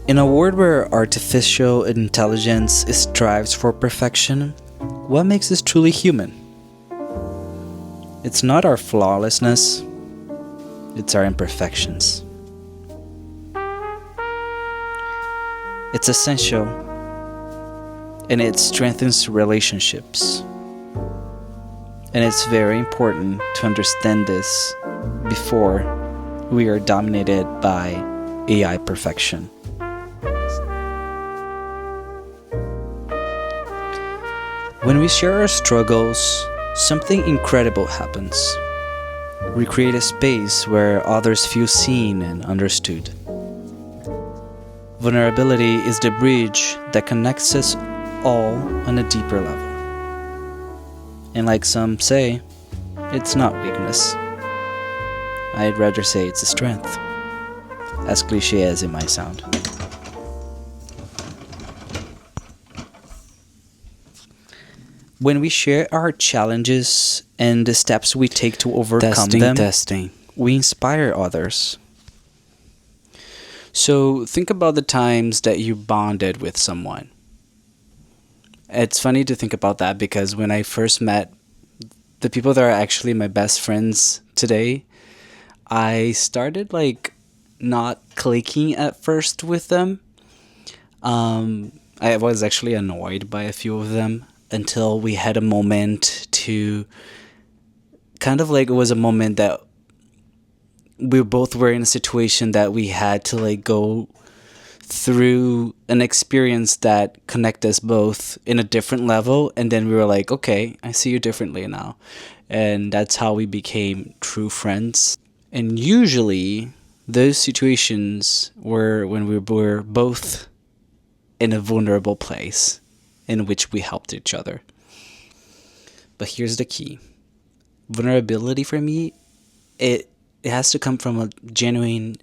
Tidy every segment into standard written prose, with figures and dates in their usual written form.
In a world where artificial intelligence strives for perfection, what makes us truly human? It's not our flawlessness, it's our imperfections. It's essential, and it strengthens relationships. And it's very important to understand this before we are dominated by AI perfection. When we share our struggles, something incredible happens. We create a space where others feel seen and understood. Vulnerability is the bridge that connects us all on a deeper level. And like some say, it's not weakness. I'd rather say it's a strength, as cliche as it might sound. When we share our challenges and the steps we take to overcome them, we inspire others. So think about the times that you bonded with someone. It's funny to think about that because when I first met the people that are actually my best friends today, I started not clicking at first with them. I was actually annoyed by a few of them until we had a moment to it was a moment that we both were in a situation that we had to go through an experience that connect us both in a different level, and then we were like, okay, I see you differently now. And that's how we became true friends. And usually those situations were when we were both in a vulnerable place in which we helped each other. But here's the key. Vulnerability for me, it has to come from a genuine,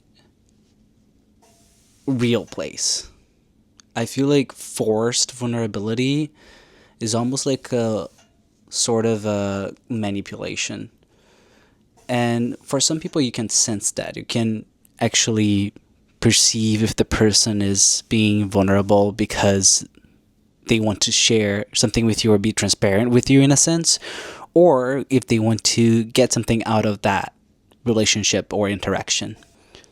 real place. I feel like forced vulnerability is almost like a sort of a manipulation. And for some people, you can sense that. You can actually perceive if the person is being vulnerable because they want to share something with you or be transparent with you in a sense, or if they want to get something out of that relationship or interaction.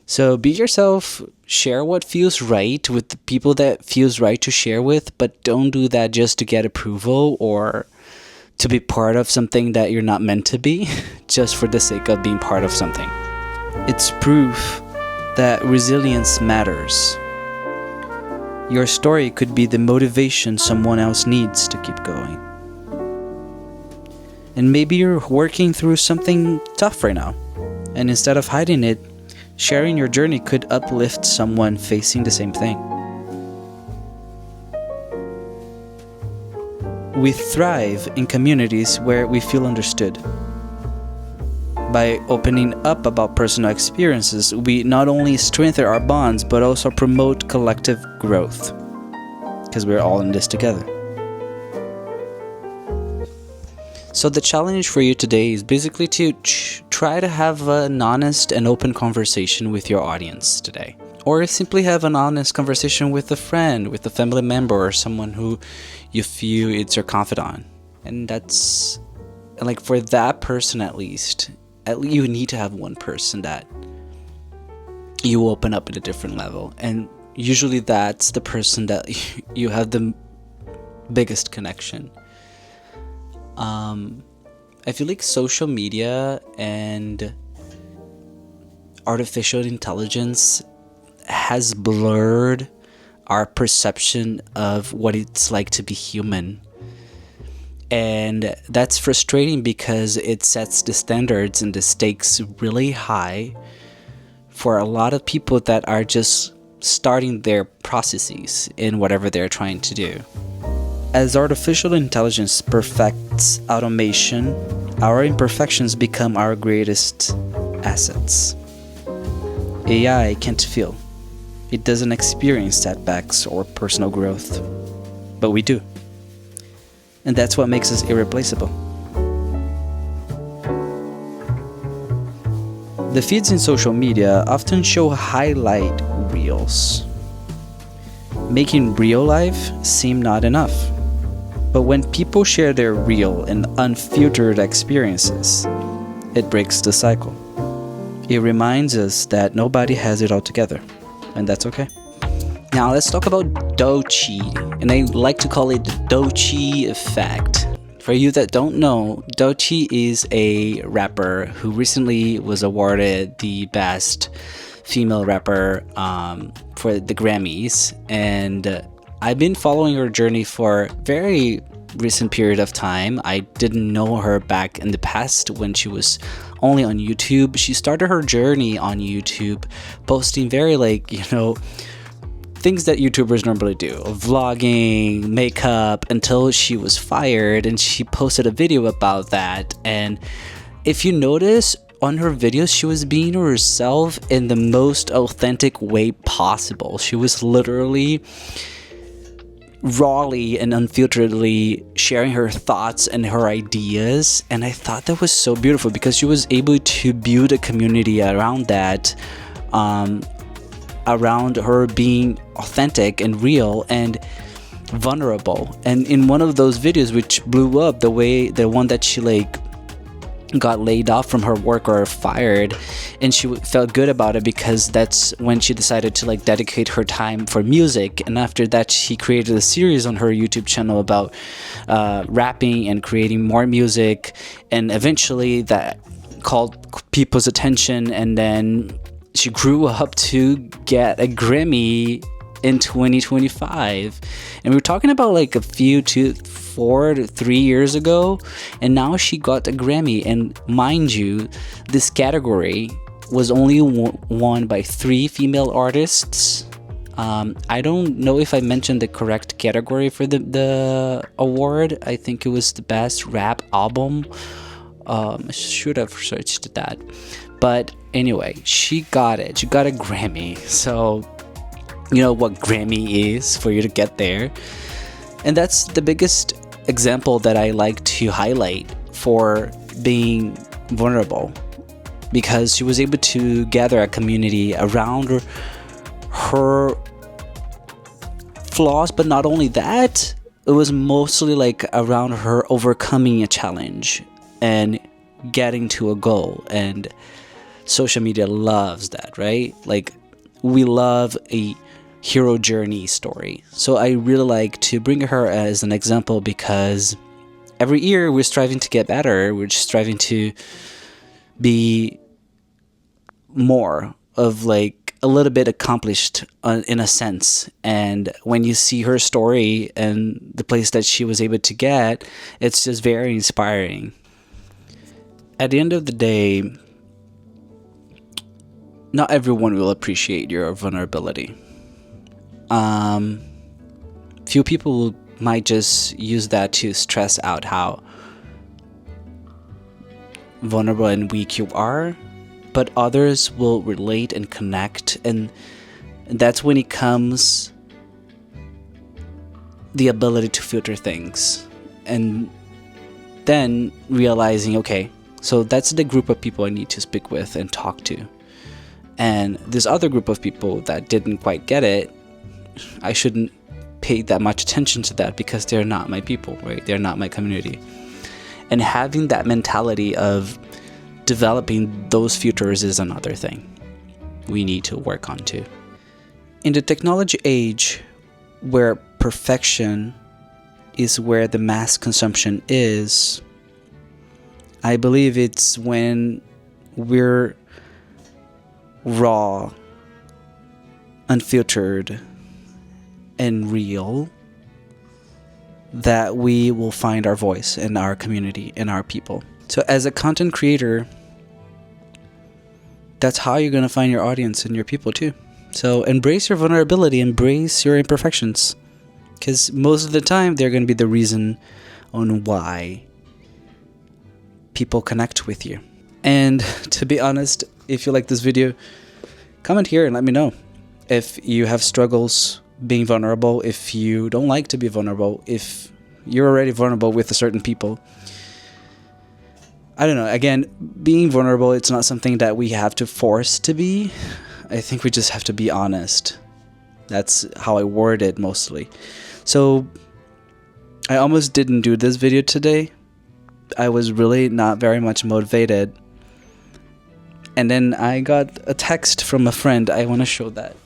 So be yourself, share what feels right with the people that feels right to share with, but don't do that just to get approval or to be part of something that you're not meant to be, just for the sake of being part of something. It's proof that resilience matters. Your story could be the motivation someone else needs to keep going. And maybe you're working through something tough right now, and instead of hiding it, sharing your journey could uplift someone facing the same thing. We thrive in communities where we feel understood. By opening up about personal experiences, we not only strengthen our bonds, but also promote collective growth. Because we're all in this together. So the challenge for you today is basically to try to have an honest and open conversation with your audience today. Or simply have an honest conversation with a friend, with a family member, or someone who you feel it's your confidant. And that's, for that person at least, you need to have one person that you open up at a different level. And usually that's the person that you have the biggest connection. I feel like social media and artificial intelligence has blurred our perception of what it's like to be human. And that's frustrating because it sets the standards and the stakes really high for a lot of people that are just starting their processes in whatever they're trying to do. As artificial intelligence perfects automation, our imperfections become our greatest assets. AI can't feel. It doesn't experience setbacks or personal growth, but we do. And that's what makes us irreplaceable. The feeds in social media often show highlight reels. making real life seem not enough. But when people share their real and unfiltered experiences, it breaks the cycle. It reminds us that nobody has it all together, and that's okay. Now let's talk about Doechii, and I like to call it the Doechii effect. For you that don't know, Doechii is a rapper who recently was awarded the best female rapper for the Grammys, and I've been following her journey for a very recent period of time. I didn't know her back in the past when she was only on YouTube. She started her journey on YouTube posting very things that YouTubers normally do, vlogging, makeup, until she was fired, and she posted a video about that. And if you notice on her videos, she was being herself in the most authentic way possible. She was literally rawly and unfilteredly sharing her thoughts and her ideas, and I thought that was so beautiful because she was able to build a community around that, around her being authentic and real and vulnerable. And in one of those videos which blew up, the one that she got laid off from her work or fired, and she felt good about it because that's when she decided to dedicate her time for music. And after that, she created a series on her YouTube channel about rapping and creating more music, and eventually that called people's attention, and then she grew up to get a Grammy in 2025. And we're talking about a few 4 to 3 years ago, and now she got a Grammy. And mind you, this category was only won by 3 female artists. I don't know if I mentioned the correct category for the award. I think it was the best rap album. I should have searched that, but anyway, she got it. She got a Grammy. So you know what Grammy is for you to get there. And that's the biggest example that I like to highlight for being vulnerable, because she was able to gather a community around her flaws. But not only that, it was mostly around her overcoming a challenge and getting to a goal. And social media loves that, right? We love a hero journey story. So I really like to bring her as an example, because every year we're striving to get better. We're just striving to be more of a little bit accomplished in a sense. And when you see her story and the place that she was able to get, it's just very inspiring. At the end of the day, not everyone will appreciate your vulnerability. Few people might just use that to stress out how vulnerable and weak you are, but others will relate and connect, and that's when it comes the ability to filter things, and then realizing, okay, so that's the group of people I need to speak with and talk to. And this other group of people that didn't quite get it, I shouldn't pay that much attention to that because they're not my people, right? They're not my community. And having that mentality of developing those filters is another thing we need to work on too. In the technology age, where perfection is where the mass consumption is, I believe it's when we're raw, unfiltered, and real that we will find our voice in our community, in our people. So as a content creator, that's how you're going to find your audience and your people too. So embrace your vulnerability, embrace your imperfections, because most of the time they're going to be the reason on why people connect with you. And to be honest, if you like this video, comment here and let me know if you have struggles being vulnerable, if you don't like to be vulnerable, if you're already vulnerable with a certain people. I don't know. Again, being vulnerable, it's not something that we have to force to be. I think we just have to be honest That's how I word it mostly. So I almost didn't do this video today. I was really not very much motivated. And then I got a text from a friend. I want to show that.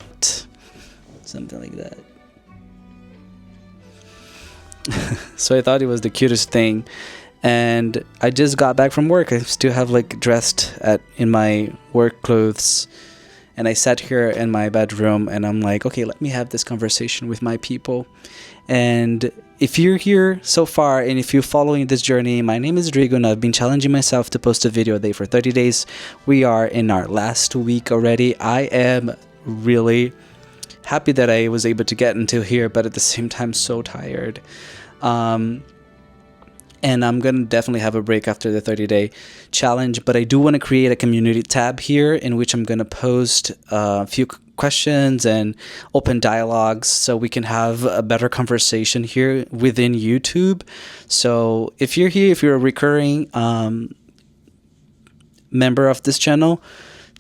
Something like that. So I thought it was the cutest thing. And I just got back from work. I still have like dressed in my work clothes. And I sat here in my bedroom and I'm like, okay, let me have this conversation with my people. And if you're here so far and if you're following this journey, my name is Rodrigo and I've been challenging myself to post a video a day for 30 days. We are in our last week already. I am really happy that I was able to get until here, but at the same time so tired. And I'm going to definitely have a break after the 30-day challenge. But I do want to create a community tab here in which I'm going to post a few questions and open dialogues so we can have a better conversation here within YouTube. So if you're here, if you're a recurring member of this channel,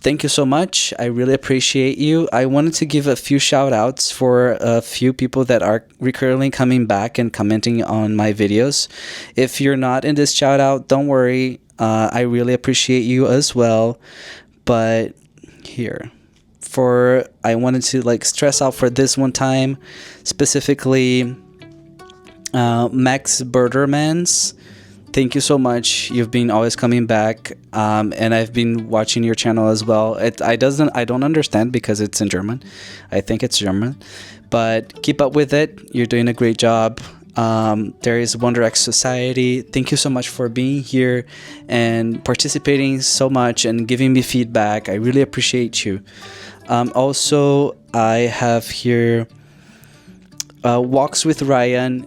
thank you so much. I really appreciate you. I wanted to give a few shout outs for a few people that are recurrently coming back and commenting on my videos. If you're not in this shout out, don't worry. I really appreciate you as well. But here, I wanted to like stress out for this one time, specifically Max Berdermans. Thank you so much. You've been always coming back, and I've been watching your channel as well. I don't understand because it's in German. I think it's German, but keep up with it. You're doing a great job. There is Wonder X Society. Thank you so much for being here and participating so much and giving me feedback. I really appreciate you. Also, I have here Walks with Ryan.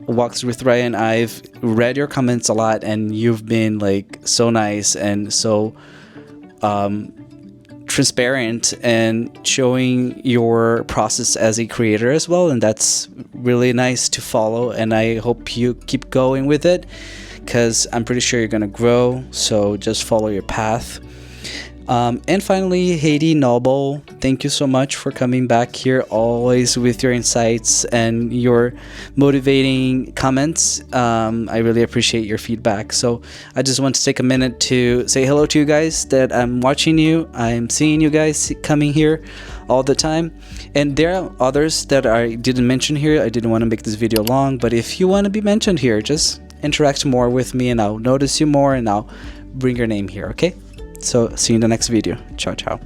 Walks with Ryan, I've read your comments a lot and you've been like so nice and so transparent and showing your process as a creator as well, and that's really nice to follow, and I hope you keep going with it because I'm pretty sure you're gonna grow, so just follow your path. And finally, Haiti Noble, thank you so much for coming back here, always with your insights and your motivating comments. I really appreciate your feedback. So I just want to take a minute to say hello to you guys, that I'm watching you. I'm seeing you guys coming here all the time. And there are others that I didn't mention here. I didn't want to make this video long, but if you want to be mentioned here, just interact more with me and I'll notice you more and I'll bring your name here, okay? So see you in the next video. Ciao, ciao.